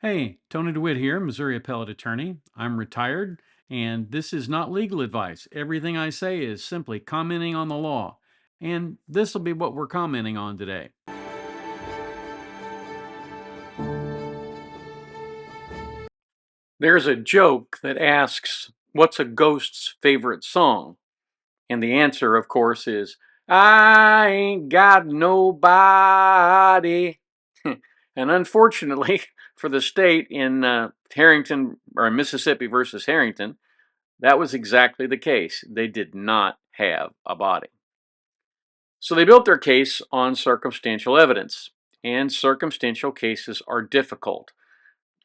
Hey, Tony DeWitt here, Missouri Appellate Attorney. I'm retired, and this is not legal advice. Everything I say is simply commenting on the law, and this will be what we're commenting on today. There's a joke that asks, "What's a ghost's favorite song?" And the answer, of course, is, "I ain't got nobody." And unfortunately for the state in Herrington, or Mississippi versus Herrington, that was exactly the case. They did not have a body. So they built their case on circumstantial evidence, and circumstantial cases are difficult.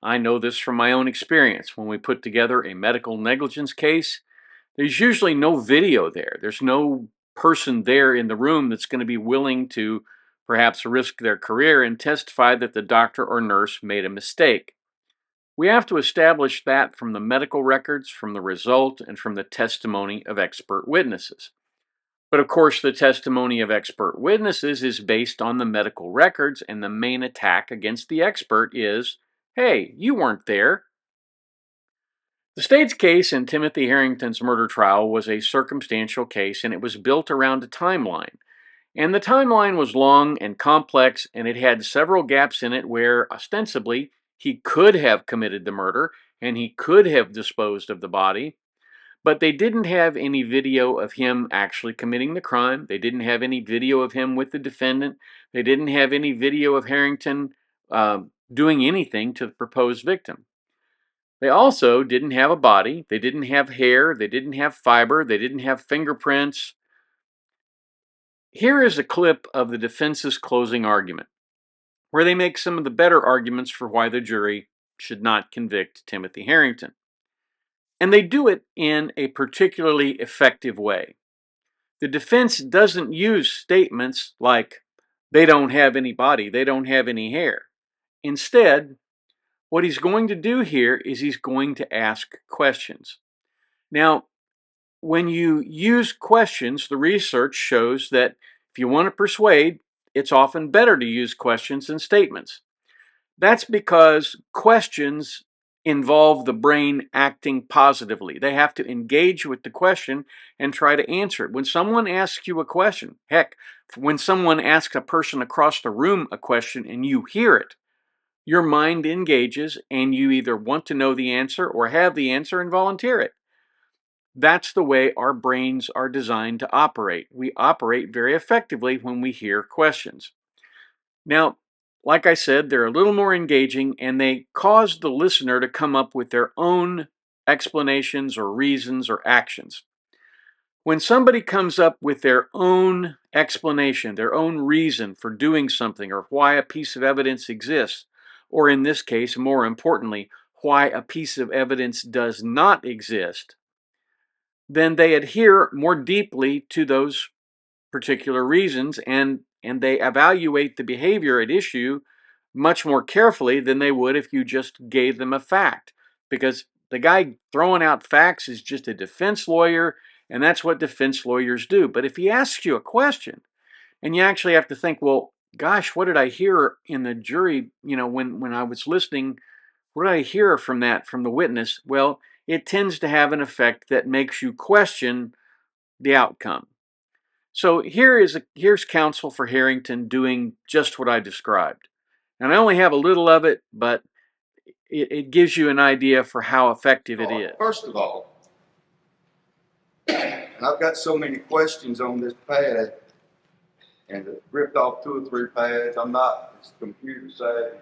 I know this from my own experience. When we put together a medical negligence case, there's usually no video there. There's no person there in the room that's going to be willing to perhaps risk their career and testify that the doctor or nurse made a mistake. We have to establish that from the medical records, from the result, and from the testimony of expert witnesses. But of course, the testimony of expert witnesses is based on the medical records, and the main attack against the expert is, hey, you weren't there. The state's case in Timothy Herrington's murder trial was a circumstantial case, and it was built around a timeline. And the timeline was long and complex, and it had several gaps in it where, ostensibly, he could have committed the murder and he could have disposed of the body, but they didn't have any video of him actually committing the crime. They didn't have any video of him with the defendant. They didn't have any video of Herrington doing anything to the proposed victim. They also didn't have a body. They didn't have hair. They didn't have fiber. They didn't have fingerprints. Here is a clip of the defense's closing argument, where they make some of the better arguments for why the jury should not convict Timothy Herrington. And they do it in a particularly effective way. The defense doesn't use statements like, they don't have any body, they don't have any hair. Instead, what he's going to do here is he's going to ask questions. Now, when you use questions, the research shows that if you want to persuade, it's often better to use questions than statements. That's because questions involve the brain acting positively. They have to engage with the question and try to answer it. When someone asks you a question, heck, when someone asks a person across the room a question and you hear it, your mind engages and you either want to know the answer or have the answer and volunteer it. That's the way our brains are designed to operate. We operate very effectively when we hear questions. Now, like I said, they're a little more engaging and they cause the listener to come up with their own explanations or reasons or actions. When somebody comes up with their own explanation, their own reason for doing something or why a piece of evidence exists, or in this case, more importantly, why a piece of evidence does not exist, then they adhere more deeply to those particular reasons and they evaluate the behavior at issue much more carefully than they would if you just gave them a fact. Because the guy throwing out facts is just a defense lawyer, and that's what defense lawyers do. But if he asks you a question, and you actually have to think, well, gosh, what did I hear in the jury, when I was listening, what did I hear from the witness? Well, it tends to have an effect that makes you question the outcome. So here's counsel for Herrington doing just what I described. And I only have a little of it, but it gives you an idea for how effective it is. First of all, I've got so many questions on this pad, and it ripped off 2 or 3 pads. I'm not as computer savvy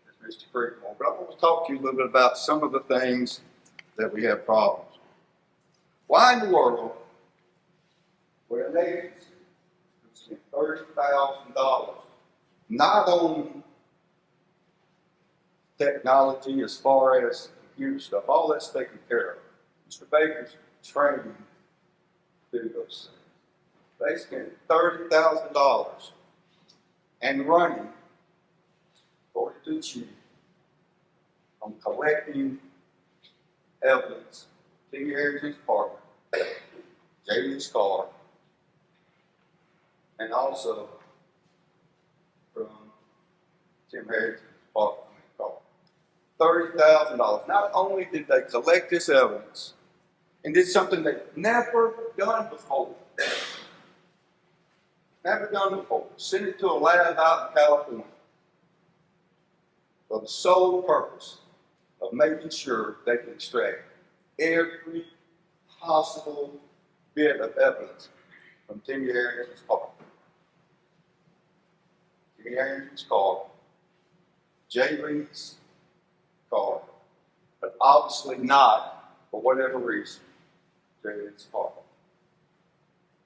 as Mr. Creekmore, but I want to talk to you a little bit about some of the things that we have problems. Why in the world would an agency spend $30,000 not on technology as far as computer stuff, all that's taken care of? Mr. Baker's training to do those things. They spent $30,000 and running 42 chiefs on collecting evidence. Tim Harrison's partner, Jaylee's car, and also from Tim Harrison's partner car. $30,000. Not only did they collect this evidence and did something they've never done before, sent it to a lab out in California for the sole purpose of making sure they can extract every possible bit of evidence from Timmy Harrington's car. Timmy Harrington's car, Jay Lee's car, but obviously not, for whatever reason, Jay Lee's car.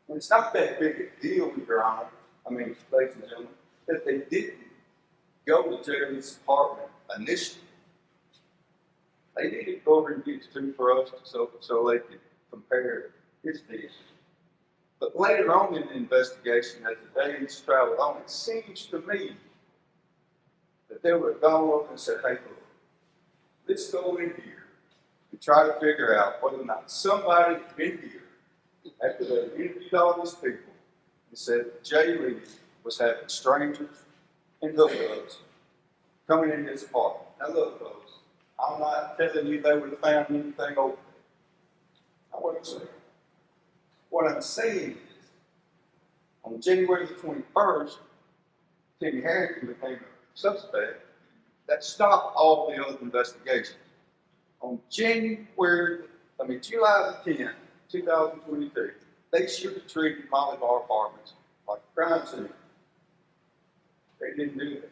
And it's not that big a deal, Your Honor, ladies and gentlemen, that they didn't go to Jay Lee's apartment initially. They needed to go over and get two for us so they could compare his deal. But later on in the investigation, as the days traveled on, it seems to me that they would have gone over and said, hey, look, let's go in here and try to figure out whether or not somebody in here, after they interviewed all these people, and said that Jay Lee was having strangers and hookups coming in his apartment. Now look, folks, I'm not telling you they would have found anything over there. I wasn't saying. What I'm saying is, on January the 21st, Timmy Herrington became a suspect. That stopped all the other investigations. On July the 10th, 2022, they should have treated Molly Bar Apartments like a crime scene. They didn't do that.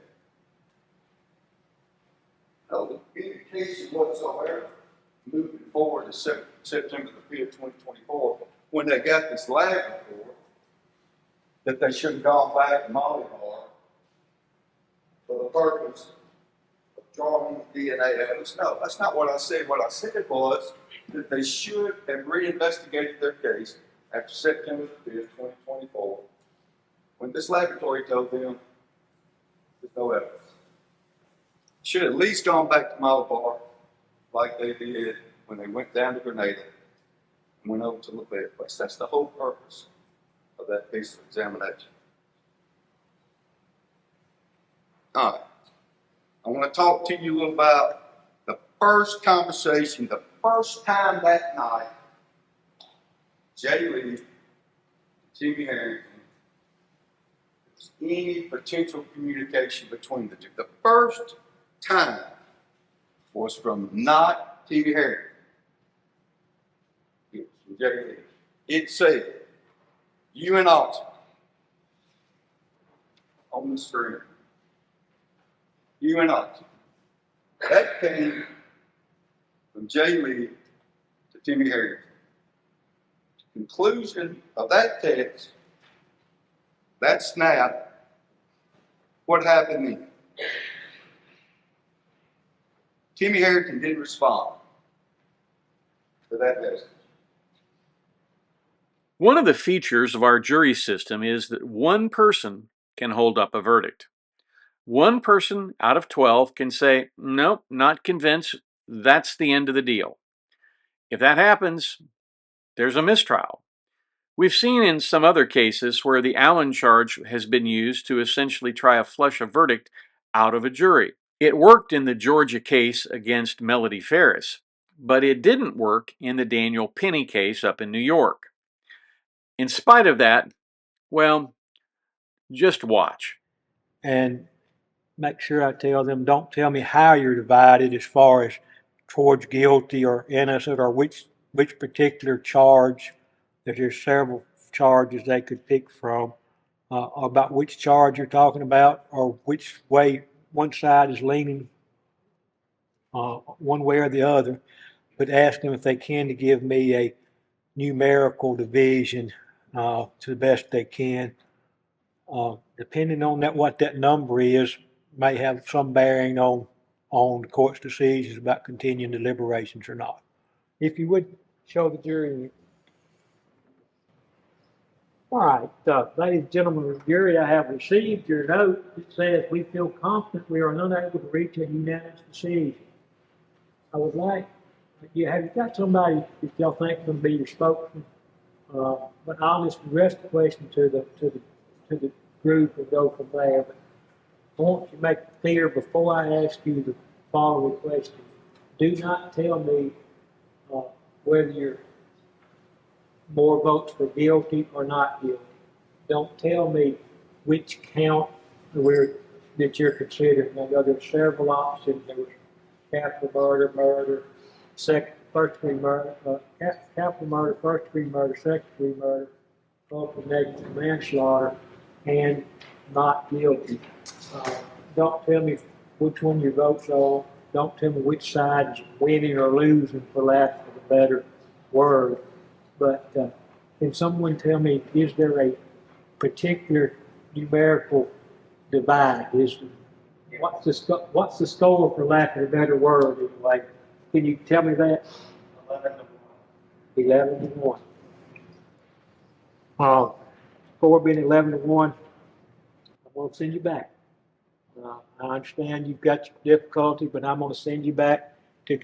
No indication whatsoever moving forward to September the 5th, 2024, when they got this lab report, that they should have gone back to Molly Bar for the purpose of drawing DNA evidence. No, that's not what I said. What I said was that they should have reinvestigated their case after September the 5th, 2024, when this laboratory told them there's no evidence. Should have at least gone back to Molly Bar like they did when they went down to Grenada and went over to the bed place. That's the whole purpose of that piece of examination. All right. I want to talk to you a little about the first conversation, the first time that night, Jay Lee and Timmy Herrington, there was any potential communication between the two. The first time was from not Timmy Herrington. It was from Jay Lee. It said, you and Oxford on the screen. You and Oxford. That came from Jay Lee to Timmy Harrington. Conclusion of that text, that snap, what happened then? Timmy Harrington didn't respond to that message. One of the features of our jury system is that one person can hold up a verdict. One person out of 12 can say, nope, not convinced, that's the end of the deal. If that happens, there's a mistrial. We've seen in some other cases where the Allen charge has been used to essentially try to flush a verdict out of a jury. It worked in the Georgia case against Melody Ferris, but it didn't work in the Daniel Penny case up in New York. In spite of that, well, just watch. And make sure I tell them, don't tell me how you're divided as far as towards guilty or innocent or which particular charge, that there's several charges they could pick from, about which charge you're talking about or which way one side is leaning one way or the other, but ask them if they can to give me a numerical division to the best they can. Depending on what that number is, may have some bearing on the court's decisions about continuing deliberations or not. If you would show the jury. All right, ladies and gentlemen of the jury, I have received your note that says we feel confident we are unable to reach a unanimous decision. I would like, have you got somebody that y'all think is going to be your spokesman? But I'll just address the question to the group and go from there. But I want you to make it clear before I ask you following question. Do not tell me whether you're more votes for guilty or not guilty. Don't tell me which count that you're considering. I know there's several options. There was capital murder, first degree murder, capital murder, first degree murder, second degree murder, culpable negligent manslaughter, and not guilty. Don't tell me which one your votes on. Don't tell me which side's winning or losing, for lack of a better word. But can someone tell me, is there a particular numerical divide? What's the score, for lack of a better word, anyway? Can you tell me that? 11-1. Score being 11-1, I'm going to send you back. I understand you've got your difficulty, but I'm going to send you back to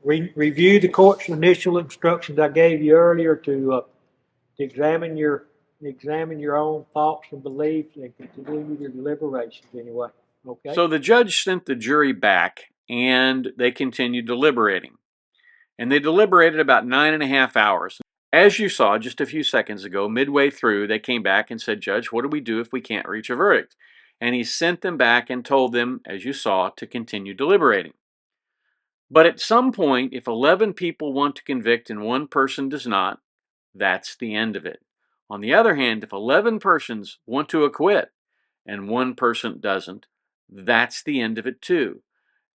review the court's initial instructions I gave you earlier to examine your own thoughts and beliefs and continue your deliberations anyway. Okay. So the judge sent the jury back, and they continued deliberating. And they deliberated about 9.5 hours. As you saw just a few seconds ago, midway through, they came back and said, "Judge, what do we do if we can't reach a verdict?" And he sent them back and told them, as you saw, to continue deliberating. But at some point, if 11 people want to convict and one person does not, that's the end of it. On the other hand, if 11 persons want to acquit and one person doesn't, that's the end of it too.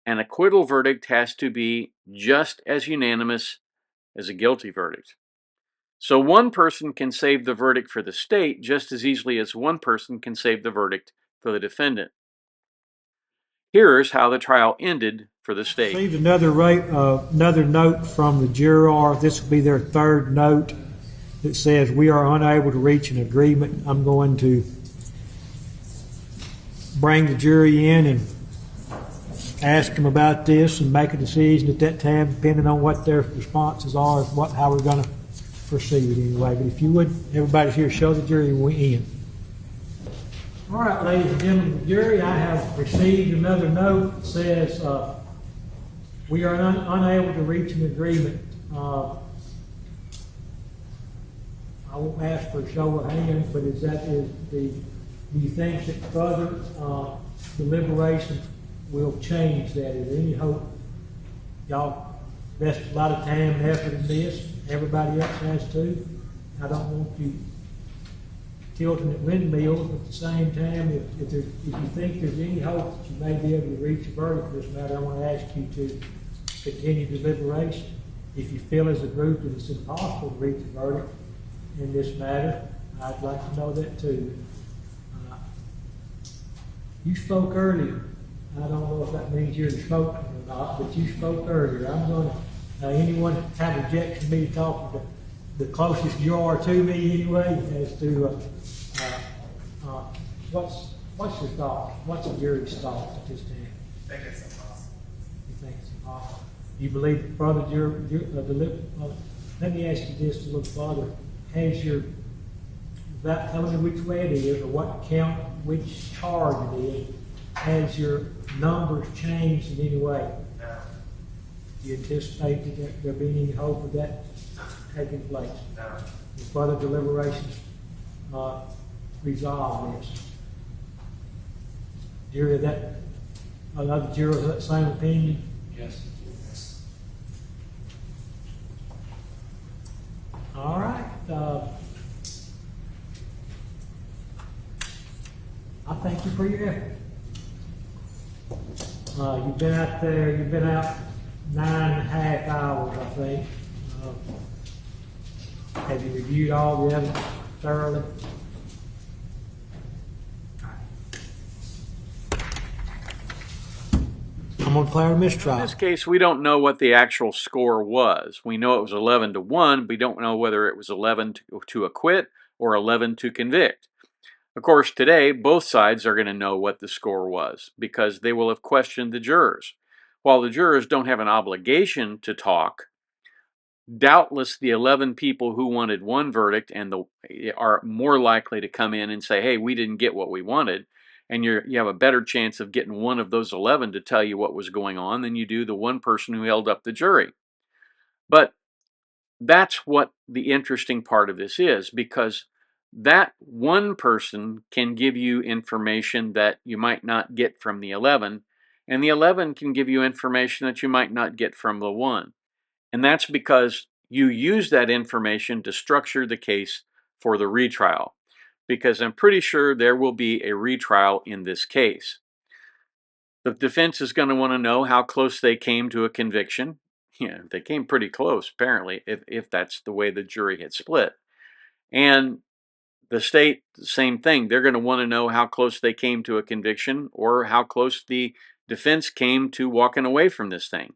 An acquittal verdict has to be just as unanimous as a guilty verdict. So one person can save the verdict for the state just as easily as one person can save the verdict for the defendant. Here's how the trial ended for the state. Received another note from the juror. This will be their third note that says we are unable to reach an agreement. I'm going to bring the jury in and ask them about this and make a decision at that time, depending on what their responses are, how we're going to proceed anyway. But if you would, everybody here, show the jury we're in. All right, ladies and gentlemen of the jury, I have received another note that says we are unable to reach an agreement. I won't ask for a show of hands, but do you think that further deliberations will change that? Is there any hope? Y'all invest a lot of time and effort in this. Everybody else has too. I don't want you tilting at windmills, but at the same time, if you think there's any hope that you may be able to reach a verdict in this matter, I want to ask you to continue deliberation. If you feel as a group that it's impossible to reach a verdict in this matter, I'd like to know that too. You spoke earlier. I don't know if that means you're the spokesman or not, but you spoke earlier. I'm going to, anyone have objection to me talking to the closest you are to me anyway, as to what's your thoughts? What's the jury's thoughts at this time? I think it's impossible. You think it's impossible? You believe further let me ask you this a little further. Without telling me which way it is or what count, which charge it is, has your numbers changed in any way? No. Do you anticipate that there being any hope of that taking place? No. Will further deliberations resolve this? Jury, another juror of that same opinion? Yes. All right. I thank you for your effort. You've been out there, you've been out 9.5 hours, I think. Have you reviewed all the evidence thoroughly? I'm going to declare a mistrial. In this case, we don't know what the actual score was. We know it was 11-1. We don't know whether it was 11 to acquit or 11 to convict. Of course, today, both sides are going to know what the score was because they will have questioned the jurors. While the jurors don't have an obligation to talk, doubtless the 11 people who wanted one verdict are more likely to come in and say, hey, we didn't get what we wanted. and you have a better chance of getting one of those 11 to tell you what was going on than you do the one person who held up the jury. But that's what the interesting part of this is, because that one person can give you information that you might not get from the 11, and the 11 can give you information that you might not get from the 1. And that's because you use that information to structure the case for the retrial, because I'm pretty sure there will be a retrial in this case. The defense is going to want to know how close they came to a conviction. Yeah, they came pretty close, apparently, if that's the way the jury had split. And the state, the same thing. They're going to want to know how close they came to a conviction, or how close the defense came to walking away from this thing.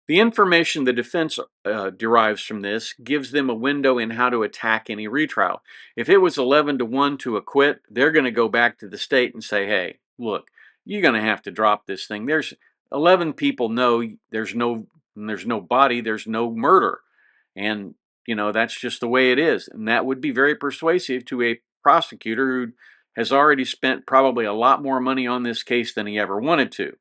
The information the defense derives from this gives them a window in how to attack any retrial. If it was 11-1 to acquit, they're going to go back to the state and say, hey, look, you're going to have to drop this thing. There's 11 people know there's no body, there's no murder. And, that's just the way it is. And that would be very persuasive to a prosecutor who has already spent probably a lot more money on this case than he ever wanted to.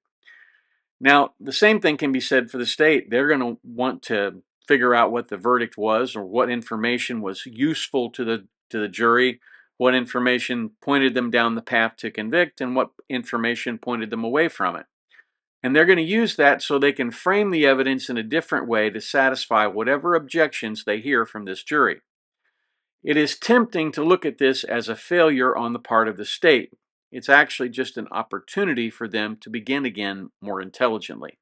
Now, the same thing can be said for the state. They're going to want to figure out what the verdict was, or what information was useful to the jury, what information pointed them down the path to convict, and what information pointed them away from it. And they're going to use that so they can frame the evidence in a different way to satisfy whatever objections they hear from this jury. It is tempting to look at this as a failure on the part of the state. It's actually just an opportunity for them to begin again more intelligently.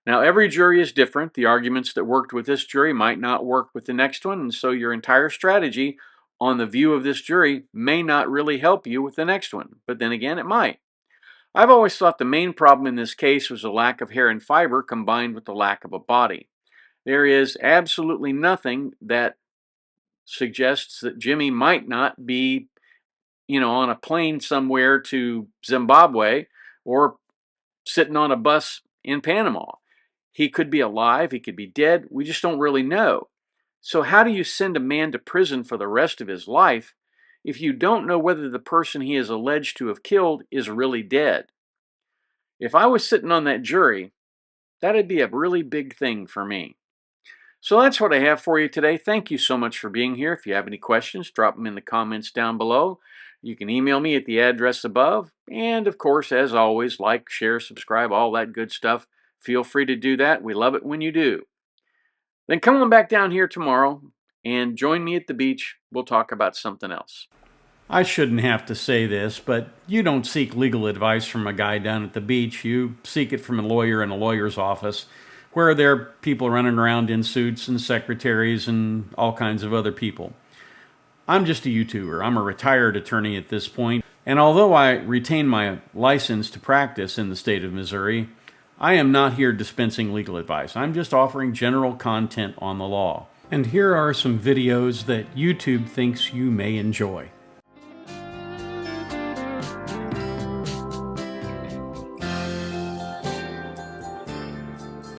Now, every jury is different. The arguments that worked with this jury might not work with the next one, and so your entire strategy on the view of this jury may not really help you with the next one. But then again, it might. I've always thought the main problem in this case was the lack of hair and fiber combined with the lack of a body. There is absolutely nothing that suggests that Jimmy might not be, on a plane somewhere to Zimbabwe, or sitting on a bus in Panama. He could be alive, he could be dead, we just don't really know. So how do you send a man to prison for the rest of his life if you don't know whether the person he is alleged to have killed is really dead? If I was sitting on that jury, that'd be a really big thing for me. So that's what I have for you today. Thank you so much for being here. If you have any questions, drop them in the comments down below. You can email me at the address above. And of course, as always, like, share, subscribe, all that good stuff. Feel free to do that. We love it when you do. Then come on back down here tomorrow and join me at the beach. We'll talk about something else. I shouldn't have to say this, but you don't seek legal advice from a guy down at the beach. You seek it from a lawyer in a lawyer's office, where there are people running around in suits and secretaries and all kinds of other people. I'm just a YouTuber. I'm a retired attorney at this point, and although I retain my license to practice in the state of Missouri, I am not here dispensing legal advice. I'm just offering general content on the law. And here are some videos that YouTube thinks you may enjoy.